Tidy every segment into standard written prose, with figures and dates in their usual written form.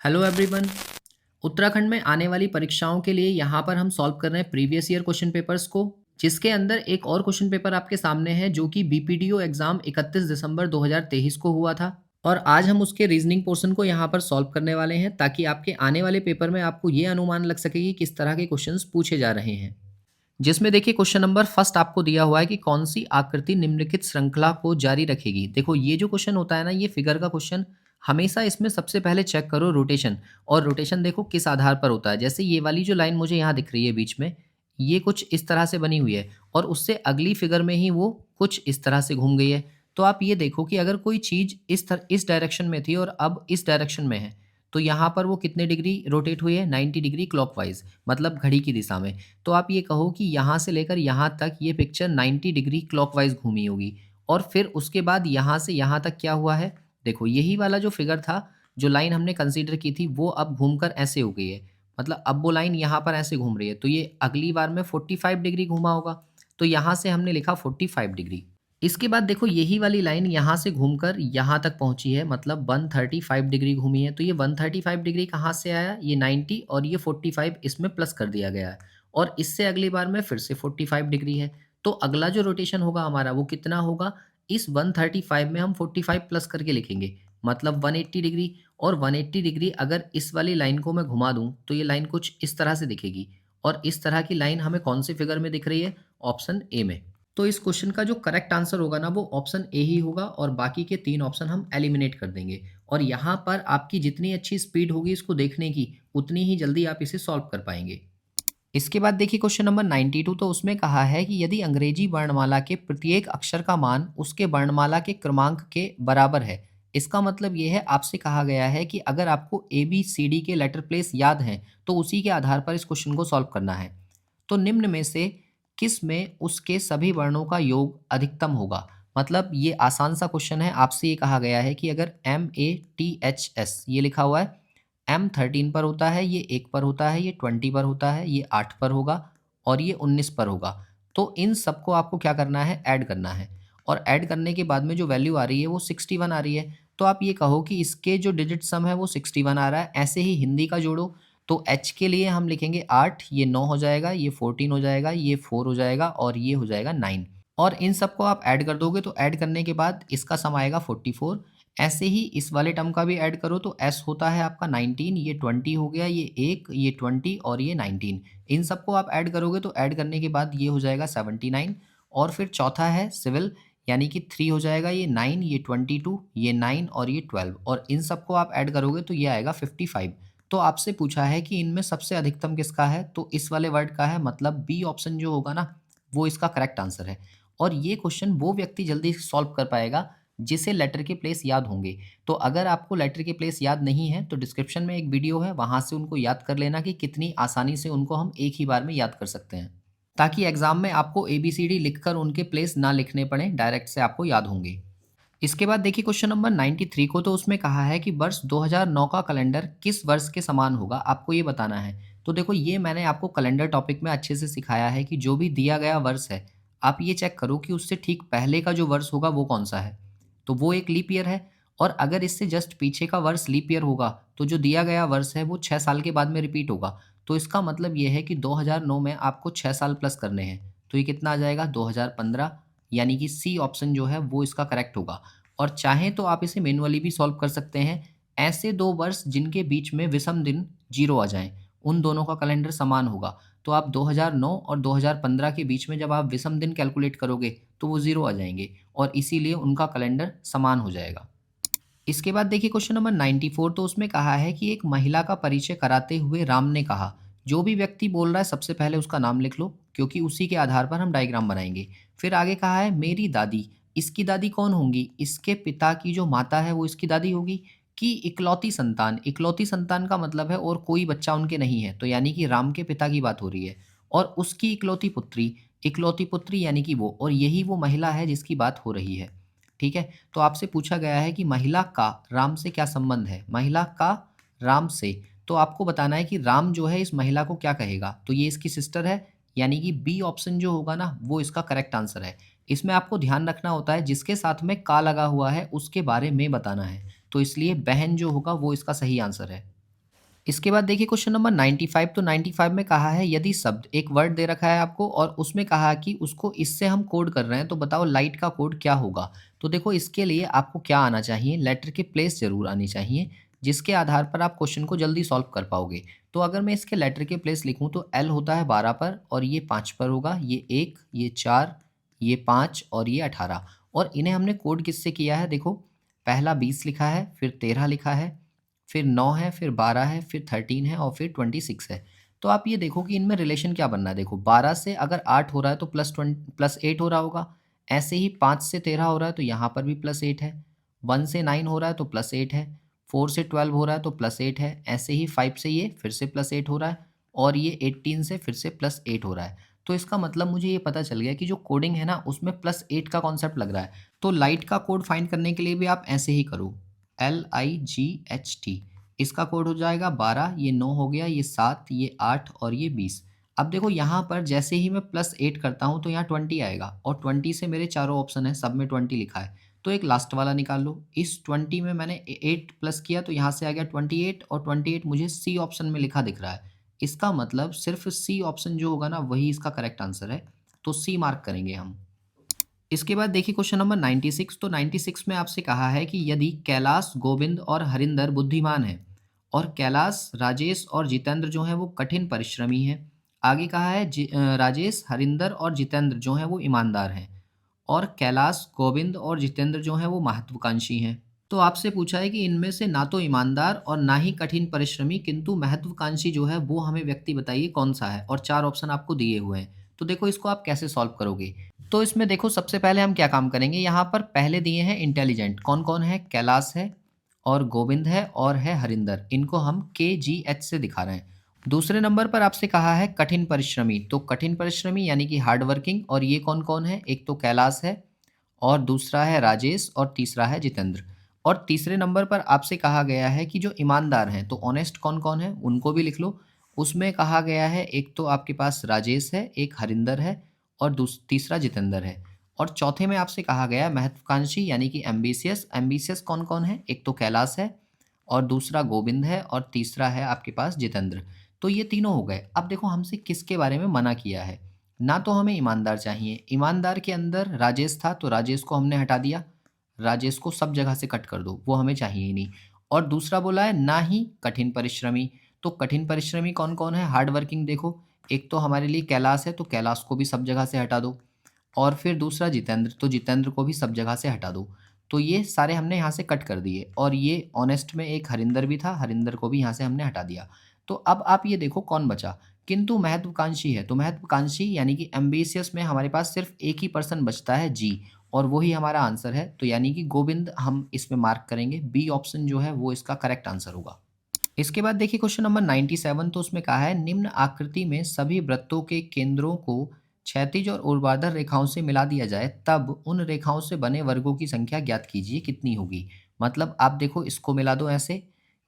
Hello everyone. Uttarakhand में आने वाली परीक्षाओं के लिए यहाँ पर हम सॉल्व कर रहे हैं प्रीवियस ईयर क्वेश्चन पेपर्स को, जिसके अंदर एक और क्वेश्चन पेपर आपके सामने है जो कि बीपीडीओ एग्जाम 31 दिसंबर 2023 को हुआ था। और आज हम उसके रीजनिंग पोर्शन को यहाँ पर सॉल्व करने वाले हैं ताकि आपके आने वाले पेपर में आपको ये अनुमान लग सके कि किस तरह के क्वेश्चंस पूछे जा रहे हैं। जिसमें देखिए क्वेश्चन नंबर फर्स्ट आपको दिया हुआ है कि कौन सी आकृति निम्नलिखित श्रृंखला को जारी रखेगी। देखो ये जो क्वेश्चन होता है ना, ये फिगर का क्वेश्चन, हमेशा इसमें सबसे पहले चेक करो रोटेशन। और रोटेशन देखो किस आधार पर होता है। जैसे ये वाली जो लाइन मुझे यहाँ दिख रही है बीच में, ये कुछ इस तरह से बनी हुई है और उससे अगली फिगर में ही वो कुछ इस तरह से घूम गई है। तो आप ये देखो कि अगर कोई चीज़ इस डायरेक्शन में थी और अब इस डायरेक्शन में है, तो यहाँ पर वो कितने डिग्री रोटेट हुई है? 90 डिग्री क्लॉकवाइज, मतलब घड़ी की दिशा में। तो आप ये कहो कि यहाँ से लेकर यहाँ तक ये पिक्चर 90 डिग्री क्लॉकवाइज घूमी होगी। और फिर उसके बाद यहाँ से यहाँ तक क्या हुआ है? देखो यही वाला जो फिगर था, जो लाइन हमने कंसीडर की थी, वो अब घूमकर ऐसे हो गई है। मतलब अब वो लाइन यहाँ पर ऐसे घूम रही है, तो ये अगली बार में 45 डिग्री घूमा होगा। तो यहाँ से हमने लिखा 45 डिग्री। इसके बाद देखो यही वाली लाइन यहाँ से घूमकर यहाँ तक पहुँची है, मतलब 135 डिग्री घूमी है। तो ये 135 डिग्री कहाँ से आया? ये 90 और ये 45 इसमें प्लस कर दिया गया है। और इससे अगली बार में फिर से 45 डिग्री है। तो अगला जो रोटेशन होगा हमारा वो कितना होगा? इस 135 में हम 45 प्लस करके लिखेंगे, मतलब 180 डिग्री। और 180 डिग्री अगर इस वाली लाइन को मैं घुमा दूँ तो ये लाइन कुछ इस तरह से दिखेगी। और इस तरह की लाइन हमें कौन सी फिगर में दिख रही है? ऑप्शन ए में। तो इस क्वेश्चन का जो करेक्ट आंसर होगा ना, वो ऑप्शन ए ही होगा और बाकी के 3 ऑप्शन हम एलिमिनेट कर देंगे। और यहाँ पर आपकी जितनी अच्छी स्पीड होगी इसको देखने की, उतनी ही जल्दी आप इसे सॉल्व कर पाएंगे। इसके बाद देखिए क्वेश्चन नंबर 92, तो उसमें कहा है कि यदि अंग्रेजी वर्णमाला के प्रत्येक अक्षर का मान उसके वर्णमाला के क्रमांक के बराबर है। इसका मतलब ये है, आपसे कहा गया है कि अगर आपको ए बी सी डी के लेटर प्लेस याद हैं तो उसी के आधार पर इस क्वेश्चन को सॉल्व करना है। तो निम्न में से किस में उसके सभी वर्णों का योग अधिकतम होगा? मतलब ये आसान सा क्वेश्चन है। आपसे ये कहा गया है कि अगर MATHS ये लिखा हुआ है, M 13 पर होता है, ये 1 पर होता है, ये 20 पर होता है, ये 8 पर होगा और ये 19 पर होगा। तो इन सबको आपको क्या करना है? ऐड करना है। और ऐड करने के बाद में जो वैल्यू आ रही है वो 61 आ रही है। तो आप ये कहो कि इसके जो डिजिट सम है वो 61 आ रहा है। ऐसे ही हिंदी का जोड़ो। तो H के लिए हम लिखेंगे 8, ये 9 हो जाएगा, ये 14 हो जाएगा, ये 4 हो जाएगा और ये हो जाएगा 9। और इन सबको आप ऐड कर दोगे तो ऐड करने के बाद इसका सम आएगा 44। ऐसे ही इस वाले टर्म का भी ऐड करो तो S होता है आपका 19, ये 20 हो गया, ये 1, ये 20 और ये 19। इन सबको आप ऐड करोगे तो ऐड करने के बाद ये हो जाएगा 79। और फिर चौथा है सिविल, यानी कि 3 हो जाएगा, ये 9, ये 22, ये 9 और ये 12। और इन सबको आप ऐड करोगे तो ये आएगा 55। तो आपसे पूछा है कि इनमें सबसे अधिकतम किसका है? तो इस वाले वर्ड का है, मतलब बी ऑप्शन जो होगा ना, वो इसका करेक्ट आंसर है। और ये क्वेश्चन वो व्यक्ति जल्दी सॉल्व कर पाएगा जिसे लेटर के प्लेस याद होंगे। तो अगर आपको लेटर के प्लेस याद नहीं है तो डिस्क्रिप्शन में एक वीडियो है, वहाँ से उनको याद कर लेना कि कितनी आसानी से उनको हम एक ही बार में याद कर सकते हैं, ताकि एग्जाम में आपको ABCD लिखकर उनके प्लेस ना लिखने पड़े, डायरेक्ट से आपको याद होंगे। इसके बाद देखिए क्वेश्चन नंबर 93 को, तो उसमें कहा है कि वर्ष 2009 का कैलेंडर किस वर्ष के समान होगा, आपको ये बताना है। तो देखो ये मैंने आपको कैलेंडर टॉपिक में अच्छे से सिखाया है कि जो भी दिया गया वर्ष है, आप ये चेक करो कि उससे ठीक पहले का जो वर्ष होगा वो कौन सा है। तो वो एक लीप ईयर है। और अगर इससे जस्ट पीछे का वर्ष लीप ईयर होगा तो जो दिया गया वर्ष है वो 6 साल के बाद में रिपीट होगा। तो इसका मतलब ये है कि 2009 में आपको 6 साल प्लस करने हैं। तो ये कितना आ जाएगा? 2015। यानी कि सी ऑप्शन जो है वो इसका करेक्ट होगा। और चाहें तो आप इसे मैन्युअली भी सॉल्व कर सकते हैं। ऐसे 2 वर्ष जिनके बीच में विषम दिन 0 आ जाएँ, उन दोनों का कैलेंडर समान होगा। तो आप 2009 और 2015 के बीच में जब आप विषम दिन कैलकुलेट करोगे तो वो 0 आ जाएँगे और इसीलिए उनका कैलेंडर समान हो जाएगा। इसके बाद देखिए क्वेश्चन नंबर 94, तो उसमें कहा है कि एक महिला का परिचय कराते हुए राम ने कहा। जो भी व्यक्ति बोल रहा है सबसे पहले उसका नाम लिख लो, क्योंकि उसी के आधार पर हम डायग्राम बनाएंगे। फिर आगे कहा है मेरी दादी। इसकी दादी कौन होंगी? इसके पिता की जो माता है वो इसकी दादी होगी। कि इकलौती संतान, इकलौती संतान का मतलब है और कोई बच्चा उनके नहीं है, तो यानी कि राम के पिता की बात हो रही है। और उसकी इकलौती पुत्री यानी कि वो, और यही वो महिला है जिसकी बात हो रही है। ठीक है। तो आपसे पूछा गया है कि महिला का राम से क्या संबंध है? महिला का राम से, तो आपको बताना है कि राम जो है इस महिला को क्या कहेगा। तो ये इसकी सिस्टर है, यानी कि बी ऑप्शन जो होगा ना वो इसका करेक्ट आंसर है। इसमें आपको ध्यान रखना होता है जिसके साथ में का लगा हुआ है उसके बारे में बताना है। तो इसलिए बहन जो होगा वो इसका सही आंसर है। इसके बाद देखिए क्वेश्चन नंबर 95, तो 95 में कहा है यदि शब्द एक वर्ड दे रखा है आपको और उसमें कहा है कि उसको इससे हम कोड कर रहे हैं, तो बताओ लाइट का कोड क्या होगा। तो देखो इसके लिए आपको क्या आना चाहिए, लेटर की प्लेस जरूर आनी चाहिए, जिसके आधार पर आप क्वेश्चन को जल्दी सॉल्व कर पाओगे। तो अगर मैं इसके लेटर के प्लेस लिखूं तो एल होता है 12 पर और ये 5 पर होगा, ये 1, ये 4, ये 5 और ये 18। और इन्हें हमने कोड किससे किया है, देखो पहला 20 लिखा है, फिर 13 लिखा है, फिर 9 है, फिर 12 है, फिर 13 है और फिर 26 है। तो आप ये देखो कि इनमें रिलेशन क्या बनना है। देखो 12 से अगर 8 हो रहा है तो +8 हो रहा होगा। ऐसे ही 5 से 13 हो रहा है तो यहाँ पर भी +8 है। 1 से 9 हो रहा है तो +8 है। 4 से 12 हो रहा है तो +8 है। ऐसे ही 5 से ये फिर से +8 हो रहा है और ये 18 से फिर से +8 हो रहा है। तो इसका मतलब मुझे ये पता चल गया कि जो कोडिंग है ना उसमें +8 का कॉन्सेप्ट लग रहा है। तो लाइट का कोड फाइंड करने के लिए भी आप ऐसे ही करो, LIGHT। इसका कोड हो जाएगा 12, ये 9 हो गया, ये 7, ये 8 और ये 20। अब देखो यहाँ पर जैसे ही मैं +8 करता हूँ तो यहाँ 20 आएगा और 20 से मेरे चारों ऑप्शन है, सब में 20 लिखा है। तो एक लास्ट वाला निकाल लो। इस 20 में मैंने 8 प्लस किया तो यहाँ से आ गया 28 और 28 मुझे सी ऑप्शन में लिखा दिख रहा है। इसका मतलब सिर्फ सी ऑप्शन जो होगा ना वही इसका करेक्ट आंसर है। तो सी मार्क करेंगे हम। इसके बाद देखिए क्वेश्चन नंबर 96, तो 96 में आपसे कहा है कि यदि कैलाश, गोविंद और हरिंदर बुद्धिमान हैं और कैलाश, राजेश और जितेंद्र जो हैं वो कठिन परिश्रमी हैं। आगे कहा है राजेश, हरिंदर और जितेंद्र जो हैं वो ईमानदार हैं और कैलाश, गोविंद और जितेंद्र जो हैं वो महत्वाकांक्षी हैं। तो आपसे पूछा है कि इनमें से ना तो ईमानदार और ना ही कठिन परिश्रमी किंतु महत्वाकांक्षी जो है वो हमें व्यक्ति बताइए कौन सा है, और 4 ऑप्शन आपको दिए हुए हैं। तो देखो इसको आप कैसे सॉल्व करोगे। तो इसमें देखो सबसे पहले हम क्या काम करेंगे, यहाँ पर पहले दिए हैं इंटेलिजेंट, कौन कौन है, कैलाश है और गोविंद है और है हरिंदर। इनको हम KGH से दिखा रहे हैं। दूसरे नंबर पर आपसे कहा है कठिन परिश्रमी, तो कठिन परिश्रमी यानी कि हार्ड वर्किंग, और ये कौन कौन है, एक तो कैलाश है और दूसरा है राजेश और तीसरा है जितेंद्र। और तीसरे नंबर पर आपसे कहा गया है कि जो ईमानदार हैं, तो ऑनेस्ट कौन कौन है उनको भी लिख लो। उसमें कहा गया है एक तो आपके पास राजेश है, एक हरिंदर है और तीसरा जितेंद्र है। और चौथे में आपसे कहा गया है महत्वाकांक्षी यानी कि एम्बिशियस। एम्बिशियस कौन कौन है, एक तो कैलाश है और दूसरा गोविंद है और तीसरा है आपके पास जितेंद्र। तो ये तीनों हो गए। अब देखो हमसे किसके बारे में मना किया है। ना तो हमें ईमानदार चाहिए, ईमानदार के अंदर राजेश था तो राजेश को हमने हटा दिया। राजेश को सब जगह से कट कर दो, वो हमें चाहिए ही नहीं। और दूसरा बोला है ना ही कठिन परिश्रमी, तो कठिन परिश्रमी कौन कौन है, हार्ड वर्किंग देखो, एक तो हमारे लिए कैलाश है तो कैलाश को भी सब जगह से हटा दो और फिर दूसरा जितेंद्र, तो जितेंद्र को भी सब जगह से हटा दो। तो ये सारे हमने यहाँ से कट कर दिए और ये ऑनेस्ट में एक हरिंदर भी था, हरिंदर को भी यहाँ से हमने हटा दिया। तो अब आप ये देखो कौन बचा, किंतु महत्वाकांक्षी है। तो महत्वाकांक्षी यानी कि एम्बिशियस में हमारे पास सिर्फ एक ही पर्सन बचता है, जी, और वही हमारा आंसर है। तो यानी कि गोविंद हम इसमें मार्क करेंगे, बी ऑप्शन जो है वो इसका करेक्ट आंसर होगा। इसके बाद देखिए क्वेश्चन नंबर 97, तो उसमें कहा है निम्न आकृति में सभी वृत्तों के केंद्रों को क्षैतिज और ऊर्ध्वाधर रेखाओं से मिला दिया जाए, तब उन रेखाओं से बने वर्गों की संख्या ज्ञात कीजिए कितनी होगी। मतलब आप देखो इसको मिला दो ऐसे,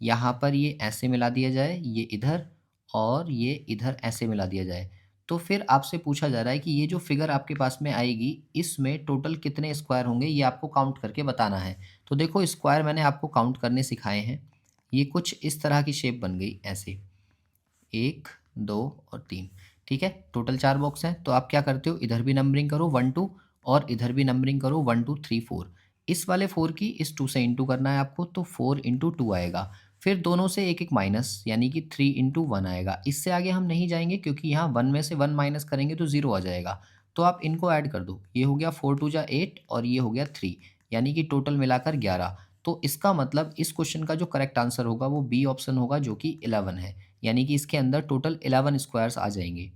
यहाँ पर ये ऐसे मिला दिया जाए, ये इधर और ये इधर ऐसे मिला दिया जाए। तो फिर आपसे पूछा जा रहा है कि ये जो फिगर आपके पास में आएगी इसमें टोटल कितने स्क्वायर होंगे, ये आपको काउंट करके बताना है। तो देखो स्क्वायर मैंने आपको काउंट करने सिखाए हैं। ये कुछ इस तरह की शेप बन गई ऐसे, 1, 2 और 3। ठीक है, टोटल 4 बॉक्स हैं। तो आप क्या करते हो, इधर भी नंबरिंग करो 1 2 और इधर भी नंबरिंग करो 1 2 3 4। इस वाले 4 की इस 2 से इंटू करना है आपको, तो 4 इंटू 2 आएगा। फिर दोनों से एक एक माइनस यानी कि 3 इंटू 1 आएगा। इससे आगे हम नहीं जाएंगे क्योंकि यहाँ 1 में से 1 माइनस करेंगे तो 0 आ जाएगा। तो आप इनको ऐड कर दो, ये हो गया 4 2 जा 8 और ये हो गया 3, यानी कि टोटल मिलाकर 11। तो इसका मतलब इस क्वेश्चन का जो करेक्ट आंसर होगा वो बी ऑप्शन होगा जो कि 11 है, यानी कि इसके अंदर टोटल 11 स्क्वायर्स आ जाएंगे।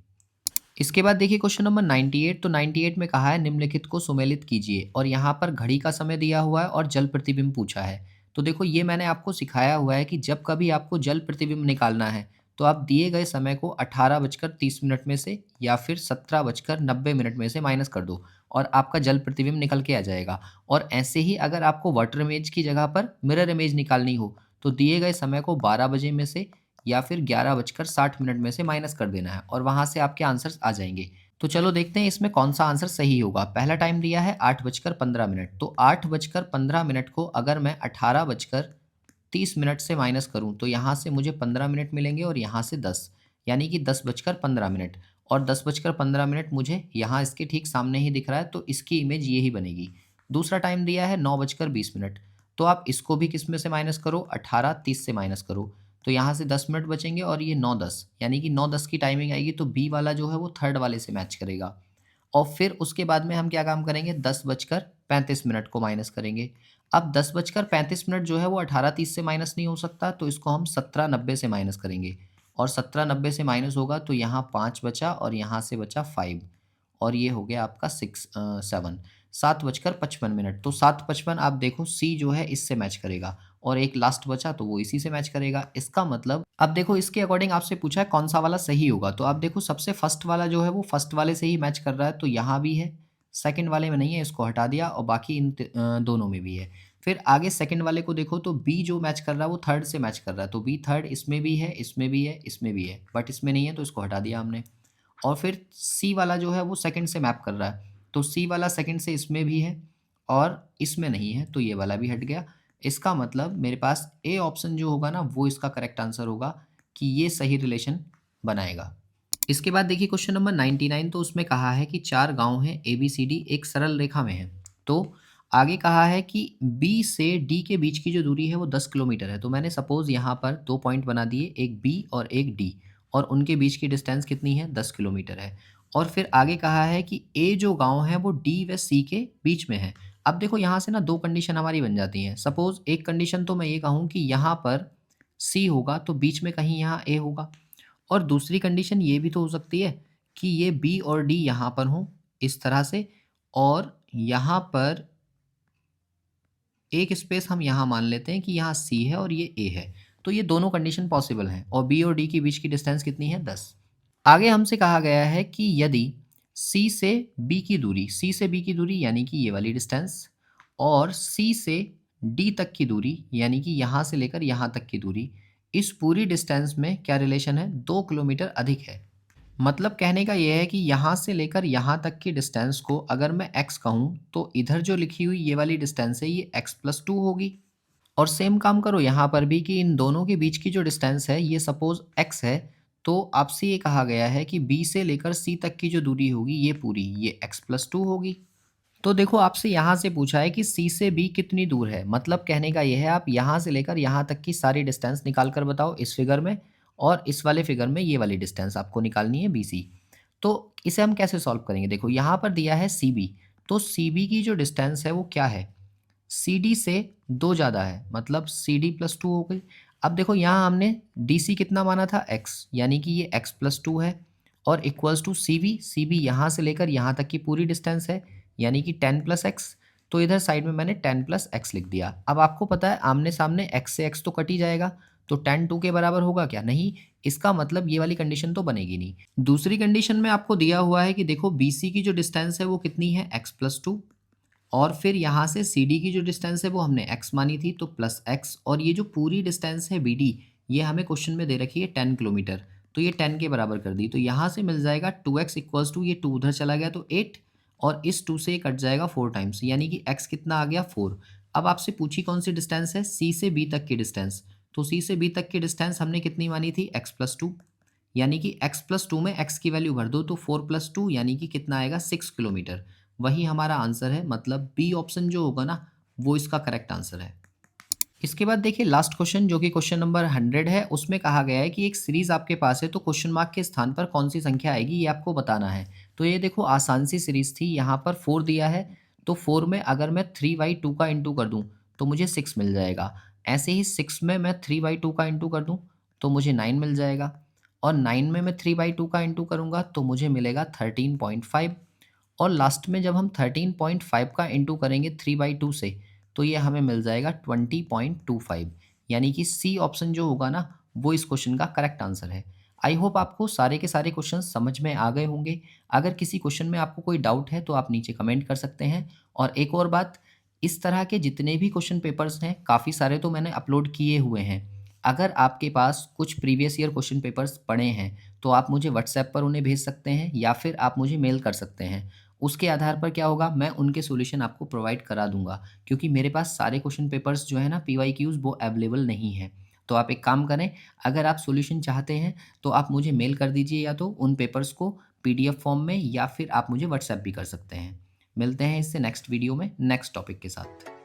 इसके बाद देखिए क्वेश्चन नंबर 98, तो 98 में कहा है निम्नलिखित को सुमेलित कीजिए, और यहाँ पर घड़ी का समय दिया हुआ है और जल प्रतिबिंब पूछा है। तो देखो ये मैंने आपको सिखाया हुआ है कि जब कभी आपको जल प्रतिबिंब निकालना है तो आप दिए गए समय को 18:30 में से या फिर 17:90 में से माइनस कर दो और आपका जल प्रतिबिंब निकल के आ जाएगा। और ऐसे ही अगर आपको वाटर इमेज की जगह पर मिरर इमेज निकालनी हो तो दिए गए समय को 12 बजे में से या फिर 11:60 में से माइनस कर देना है और वहाँ से आपके आंसर्स आ जाएंगे। तो चलो देखते हैं इसमें कौन सा आंसर सही होगा। पहला टाइम दिया है 8:15, तो 8:15 को अगर मैं 18:30 30 मिनट से माइनस करूँ तो यहाँ से मुझे 15 मिनट मिलेंगे और यहाँ से 10, यानी कि 10:15 और 10:15 मुझे यहाँ इसके ठीक सामने ही दिख रहा है, तो इसकी इमेज ये ही बनेगी। दूसरा टाइम दिया है 9:20, तो आप इसको भी किस में से माइनस करो, 18:30 से माइनस करो, तो यहाँ से 10 मिनट बचेंगे और ये 9:10, यानी कि 9:10 की टाइमिंग आएगी, तो बी वाला जो है वो थर्ड वाले से मैच करेगा। और फिर उसके बाद में हम क्या काम करेंगे, 10:35 को माइनस करेंगे। अब 10:35 जो है वो 18:30 से माइनस नहीं हो सकता, तो इसको हम 17:90 से माइनस करेंगे और 17:90 से माइनस होगा तो यहाँ 5 बचा और यहाँ से बचा 5 और ये हो गया आपका 7, 7:55। तो 7:55 आप देखो सी जो है इससे मैच करेगा और एक लास्ट बचा तो वो इसी से मैच करेगा। इसका मतलब अब देखो इसके अकॉर्डिंग आपसे पूछा है कौन सा वाला सही होगा, तो आप देखो सबसे फर्स्ट वाला जो है वो फर्स्ट वाले से ही मैच कर रहा है, तो यहाँ भी है, सेकंड वाले में नहीं है, इसको हटा दिया और बाकी इन दोनों में भी है। फिर आगे सेकंड वाले को देखो तो बी जो मैच कर रहा है वो थर्ड से मैच कर रहा है, तो बी थर्ड इसमें भी है, इसमें भी है, इसमें भी है, बट इसमें नहीं है तो इसको हटा दिया हमने। और फिर सी वाला जो है वो सेकंड से मैप कर रहा है, तो सी वाला सेकंड से इसमें भी है और इसमें नहीं है, तो ये वाला भी हट गया। इसका मतलब मेरे पास ए ऑप्शन जो होगा ना वो इसका करेक्ट आंसर होगा कि ये सही रिलेशन बनाएगा। इसके बाद देखिए क्वेश्चन नंबर 99, तो उसमें कहा है कि 4 गांव हैं ए बी सी डी एक सरल रेखा में है। तो आगे कहा है कि बी से डी के बीच की जो दूरी है वो 10 किलोमीटर है। तो मैंने सपोज यहाँ पर 2 पॉइंट बना दिए, एक बी और एक डी, और उनके बीच की डिस्टेंस कितनी है, 10 किलोमीटर है। और फिर आगे कहा है कि ए जो गाँव है वो डी व सी के बीच में है। अब देखो यहाँ से ना 2 कंडीशन हमारी बन जाती हैं। सपोज एक कंडीशन तो मैं ये कहूँ कि यहाँ पर सी होगा तो बीच में कहीं यहाँ ए होगा, और दूसरी कंडीशन ये भी तो हो सकती है कि ये बी और डी यहाँ पर हों इस तरह से, और यहाँ पर एक स्पेस हम यहाँ मान लेते हैं कि यहाँ सी है और ये ए है। तो ये दोनों कंडीशन पॉसिबल हैं और बी और डी के बीच की डिस्टेंस कितनी है, 10। आगे हमसे कहा गया है कि यदि सी से बी की दूरी यानी कि ये वाली डिस्टेंस और सी से डी तक की दूरी यानी कि यहाँ से लेकर यहाँ तक की दूरी, इस पूरी डिस्टेंस में क्या रिलेशन है, 2 किलोमीटर अधिक है। मतलब कहने का ये है कि यहाँ से लेकर यहाँ तक की डिस्टेंस को अगर मैं x कहूँ तो इधर जो लिखी हुई ये वाली डिस्टेंस है ये x+2 होगी। और सेम काम करो यहाँ पर भी कि इन दोनों के बीच की जो डिस्टेंस है ये सपोज x है, तो आपसे ये कहा गया है कि b से लेकर c तक की जो दूरी होगी ये पूरी ये x+2 होगी। तो देखो आपसे यहाँ से पूछा है कि c से b कितनी दूर है, मतलब कहने का ये है आप यहाँ से लेकर यहाँ तक की सारी डिस्टेंस निकाल कर बताओ इस फिगर में, और इस वाले फिगर में ये वाली डिस्टेंस आपको निकालनी है BC। तो इसे हम कैसे सॉल्व करेंगे, देखो यहाँ पर दिया है CB, तो CB की जो डिस्टेंस है वो क्या है, CD से 2 ज़्यादा है, मतलब CD+2 हो गई। अब देखो यहाँ हमने DC कितना माना था, x, यानी कि ये x+2 है और इक्वल्स टू CB यहाँ से लेकर यहाँ तक की पूरी डिस्टेंस है यानी कि 10+x, तो इधर साइड में मैंने 10+x लिख दिया। अब आपको पता है आमने सामने x से x तो कट ही जाएगा, तो 10 2 के बराबर होगा क्या, नहीं, इसका मतलब ये वाली कंडीशन तो बनेगी नहीं। दूसरी कंडीशन में आपको दिया हुआ है कि देखो BC की जो डिस्टेंस है वो कितनी है, x+2, और फिर यहाँ से CD की जो डिस्टेंस है वो हमने x मानी थी तो +x, और ये जो पूरी डिस्टेंस है BD ये हमें क्वेश्चन में दे रखी है 10 किलोमीटर, तो ये 10 के बराबर कर दी, तो यहाँ से मिल जाएगा 2x इक्वल्स टू, ये 2 उधर चला गया तो 8, और इस 2 से ये कट जाएगा 4 टाइम्स, यानी कि x कितना आ गया, 4। अब आपसे पूछी कौन सी डिस्टेंस है, C से B तक की डिस्टेंस, तो C से B तक की डिस्टेंस हमने कितनी मानी थी, x+2, यानी कि x+2 में x की वैल्यू भर दो तो 4+2 यानी कि कितना आएगा, 6 किलोमीटर। वही हमारा आंसर है, मतलब बी ऑप्शन जो होगा ना वो इसका करेक्ट आंसर है। इसके बाद देखिए लास्ट क्वेश्चन जो कि क्वेश्चन नंबर 100 है, उसमें कहा गया है कि एक सीरीज आपके पास है तो क्वेश्चन मार्क के स्थान पर कौन सी संख्या आएगी ये आपको बताना है। तो ये देखो आसान सी सीरीज थी, यहाँ पर 4 दिया है, तो 4 में अगर मैं 3/2 का इंटू कर दूँ तो मुझे 6 मिल जाएगा। ऐसे ही 6 में मैं 3/2 का इंटू कर दूँ तो मुझे 9 मिल जाएगा, और 9 में मैं 3/2 का इंटू करूँगा तो मुझे मिलेगा 13.5, और लास्ट में जब हम 13.5 का इंटू करेंगे 3/2 से तो ये हमें मिल जाएगा 20.25, यानी कि सी ऑप्शन जो होगा ना वो इस क्वेश्चन का करेक्ट आंसर है। आई होप आपको सारे के सारे क्वेश्चन समझ में आ गए होंगे। अगर किसी क्वेश्चन में आपको कोई डाउट है तो आप नीचे कमेंट कर सकते हैं। और एक और बात, इस तरह के जितने भी क्वेश्चन पेपर्स हैं काफ़ी सारे तो मैंने अपलोड किए हुए हैं। अगर आपके पास कुछ प्रीवियस ईयर क्वेश्चन पेपर्स पड़े हैं तो आप मुझे व्हाट्सएप पर उन्हें भेज सकते हैं या फिर आप मुझे मेल कर सकते हैं, उसके आधार पर क्या होगा, मैं उनके सॉल्यूशन आपको प्रोवाइड करा दूँगा, क्योंकि मेरे पास सारे क्वेश्चन पेपर्स जो है ना पीवाईक्यूज़ वो अवेलेबल नहीं हैं। तो आप एक काम करें, अगर आप सॉल्यूशन चाहते हैं तो आप मुझे मेल कर दीजिए या तो उन पेपर्स को पीडीएफ फॉर्म में, या फिर आप मुझे व्हाट्सएप भी कर सकते हैं। मिलते हैं इससे नेक्स्ट वीडियो में नेक्स्ट टॉपिक के साथ।